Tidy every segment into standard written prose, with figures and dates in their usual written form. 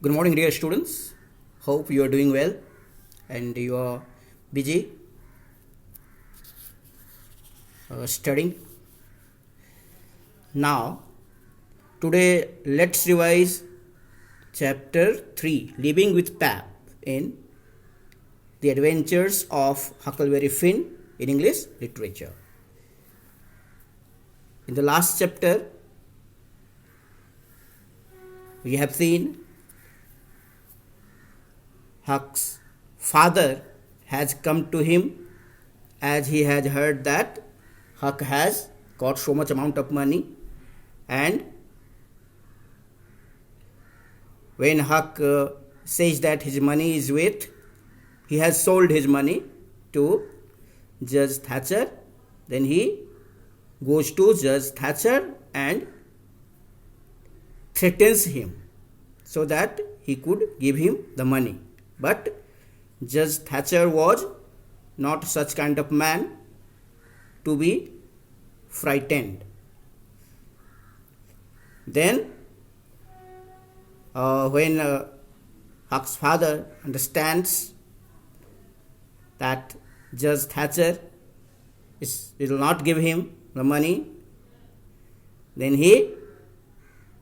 Good morning, dear students. Hope you are doing well and you are busy studying. Now, today let's revise chapter 3 Living with Pap in The Adventures of Huckleberry Finn in English literature. In the last chapter, we have seen Huck's father has come to him as he has heard that Huck has got so much amount of money, and when Huck says that his money is worth, he has sold his money to Judge Thatcher. Then he goes to Judge Thatcher and threatens him so that he could give him the money. But Judge Thatcher was not such kind of man to be frightened. Then when Huck's father understands that Judge Thatcher will not give him the money, then he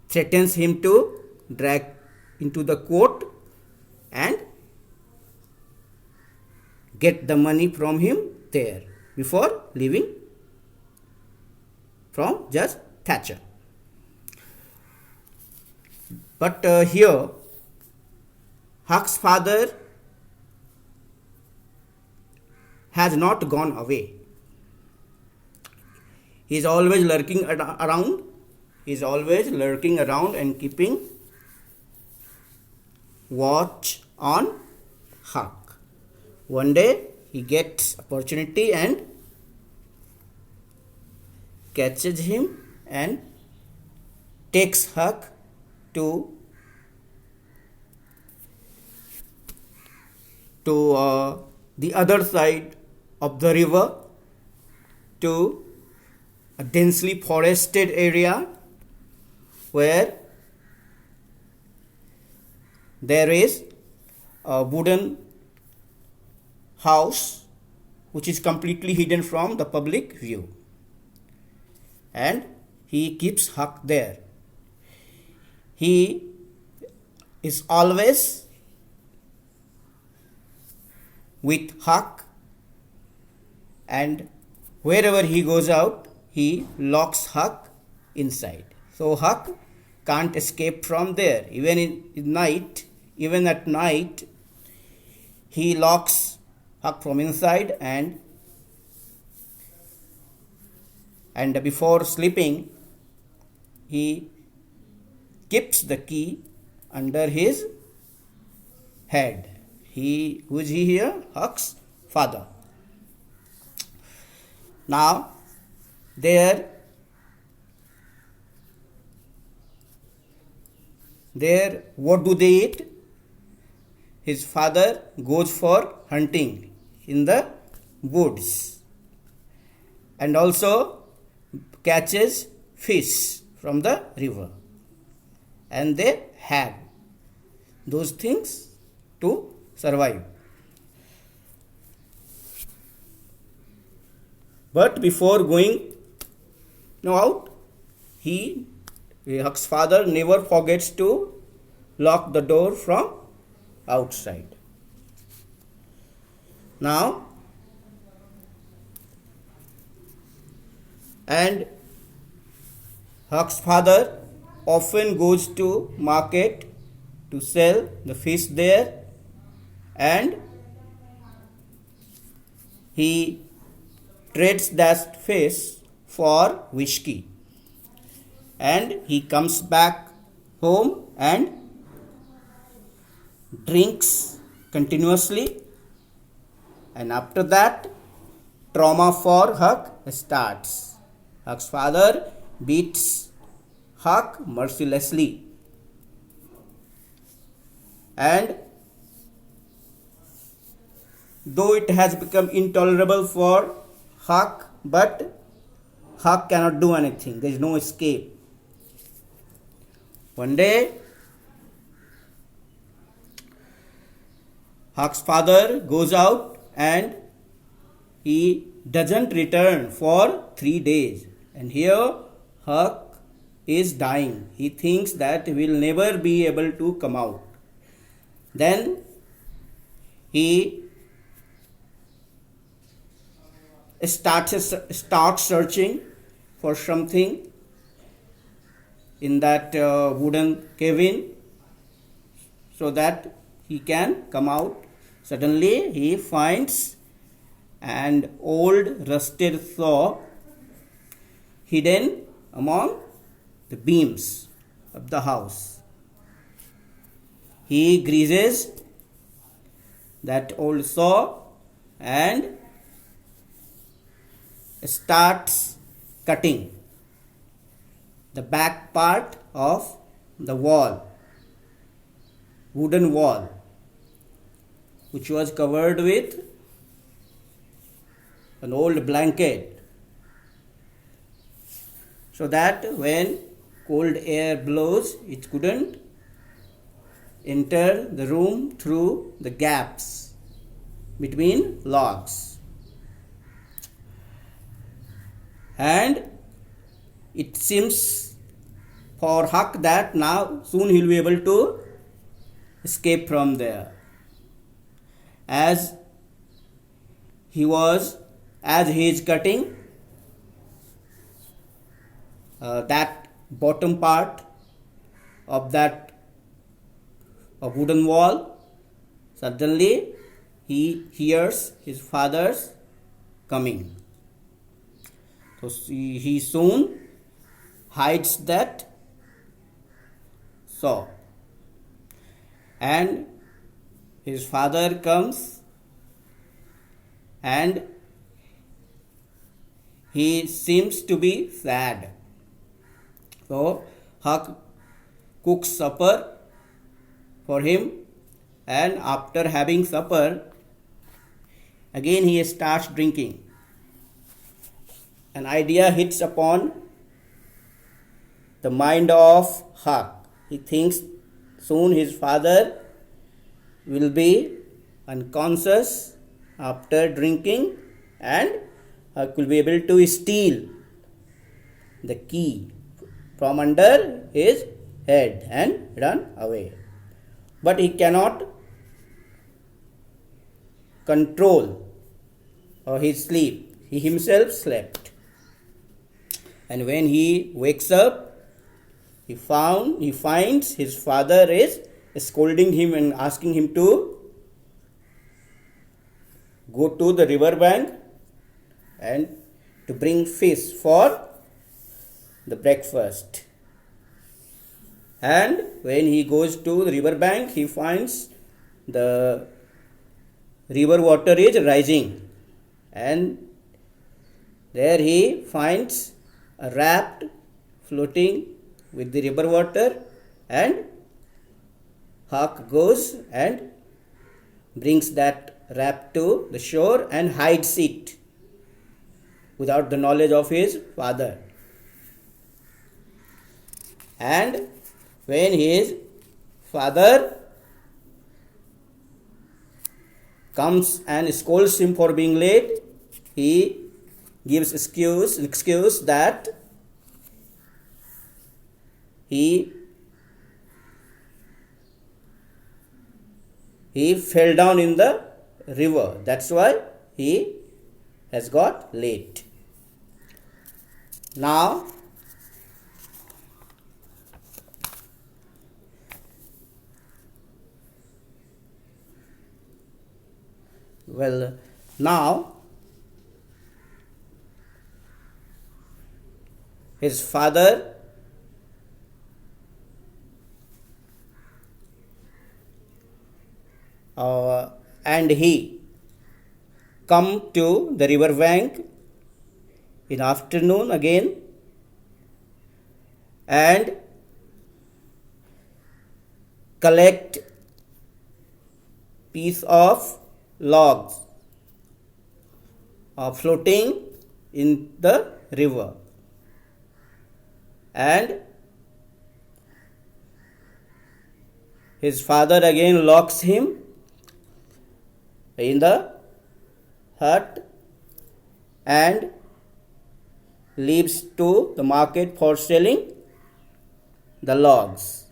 threatens him to drag into the court and get the money from him there before leaving from Judge Thatcher. But here, Huck's father has not gone away. He is always lurking around. He is always lurking around and keeping watch on Huck. One day he gets opportunity and catches him and takes Huck to the other side of the river, to a densely forested area where there is a wooden house which is completely hidden from the public view, and he keeps Huck there. He is always with Huck, and wherever he goes out, he locks Huck inside. So Huck can't escape from there. Even at night, he locks Huck from inside, and before sleeping, he keeps the key under his head. Who is he here? Huck's father. Now, what do they eat? His father goes for hunting in the woods and also catches fish from the river, and they have those things to survive. But before going out, Huck's father never forgets to lock the door from outside. Now, and Huck's father often goes to market to sell the fish there, and he trades that fish for whiskey, and he comes back home and drinks continuously, and after that, trauma for Huck starts. Huck's father beats Huck mercilessly, and though it has become intolerable for Huck, but Huck cannot do anything. There is no escape. One day, Huck's father goes out and he doesn't return for 3 days. And here Huck is dying. He thinks that he will never be able to come out. Then he starts searching for something in that wooden cabin so that he can come out. Suddenly he finds an old rusted saw hidden among the beams of the house. He greases that old saw and starts cutting the back part of the wooden wall, which was covered with an old blanket, so that when cold air blows, it couldn't enter the room through the gaps between logs. And it seems for Huck that now soon he will be able to escape from there. As he is cutting that bottom part of that wooden wall, suddenly he hears his father's coming. So he soon hides that saw, and his father comes and he seems to be sad. So Huck cooks supper for him, and after having supper, again he starts drinking. An idea hits upon the mind of Huck. He thinks soon his father will be unconscious after drinking, and Huck will be able to steal the key from under his head and run away. But he cannot control his sleep. He himself slept. And when he wakes up, he finds his father is scolding him and asking him to go to the river bank and to bring fish for the breakfast. And when he goes to the river bank, he finds the river water is rising, and there he finds a raft floating with the river water, and Huck goes and brings that raft to the shore and hides it without the knowledge of his father. And when his father comes and scolds him for being late, he gives excuse that he fell down in the river. That's why he has got late. Now his father and he come to the river bank in afternoon again, and collect piece of logs floating in the river, and his father again locks him in the hut and leaves to the market for selling the logs.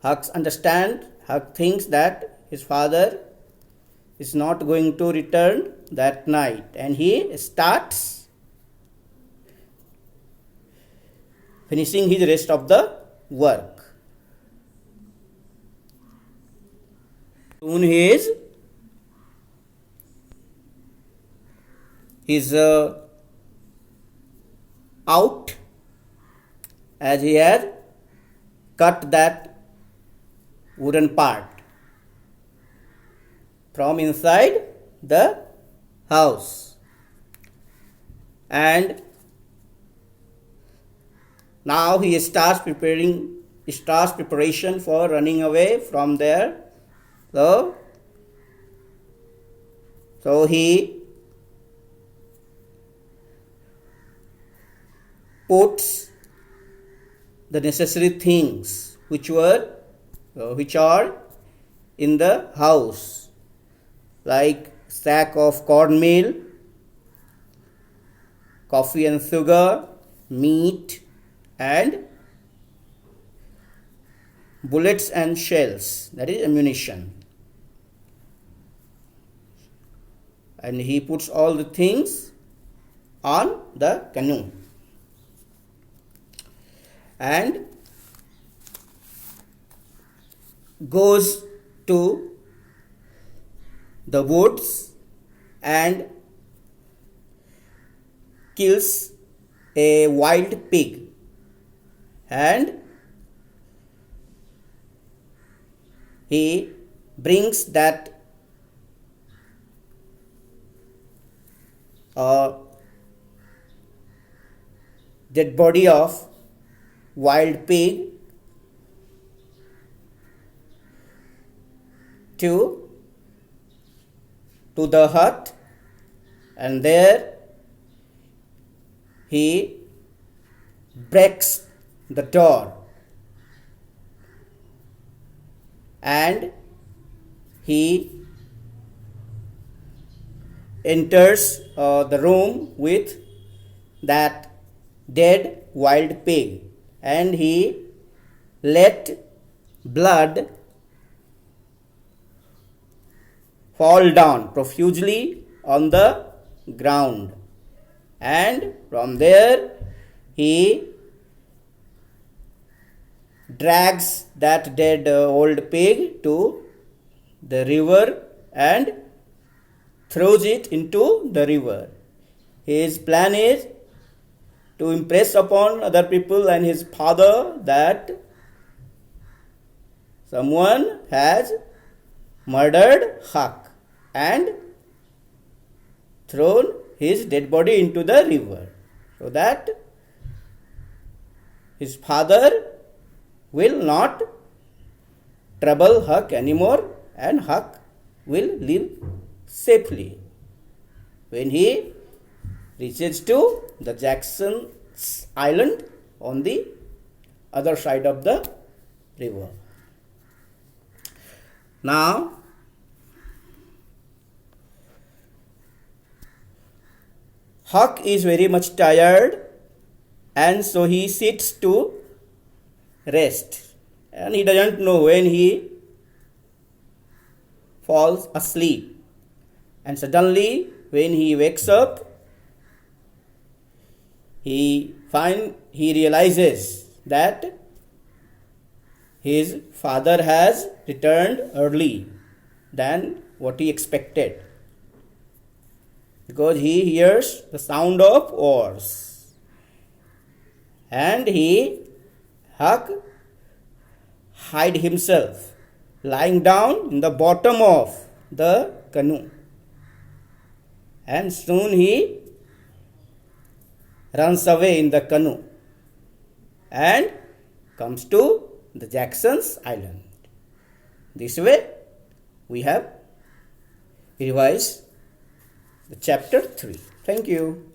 Huck thinks that his father is not going to return that night, and he starts finishing his rest of the work. Soon he is out, as he had cut that wooden part from inside the house, and now he starts preparation for running away from there. So he puts the necessary things which are in the house, like sack of cornmeal, coffee and sugar, meat, and bullets and shells, that is ammunition. And he puts all the things on the canoe and goes to the woods and kills a wild pig, and he brings that dead body of wild pig to the hut, and there he breaks the door and he enters the room with that dead wild pig, and he let blood fall down profusely on the ground, and from there he drags that dead old pig to the river and throws it into the river. His plan is to impress upon other people and his father that someone has murdered Huck and thrown his dead body into the river, so that his father will not trouble Huck anymore and Huck will live safely. When he reaches to the Jackson's Island on the other side of the river. Now, Huck is very much tired, and so he sits to rest, and he doesn't know when he falls asleep, and suddenly when he wakes up, he realizes that his father has returned early than what he expected, because he hears the sound of oars, and Huck hide himself lying down in the bottom of the canoe, and soon he runs away in the canoe and comes to the Jackson's Island. This way we have revised the chapter 3. Thank you.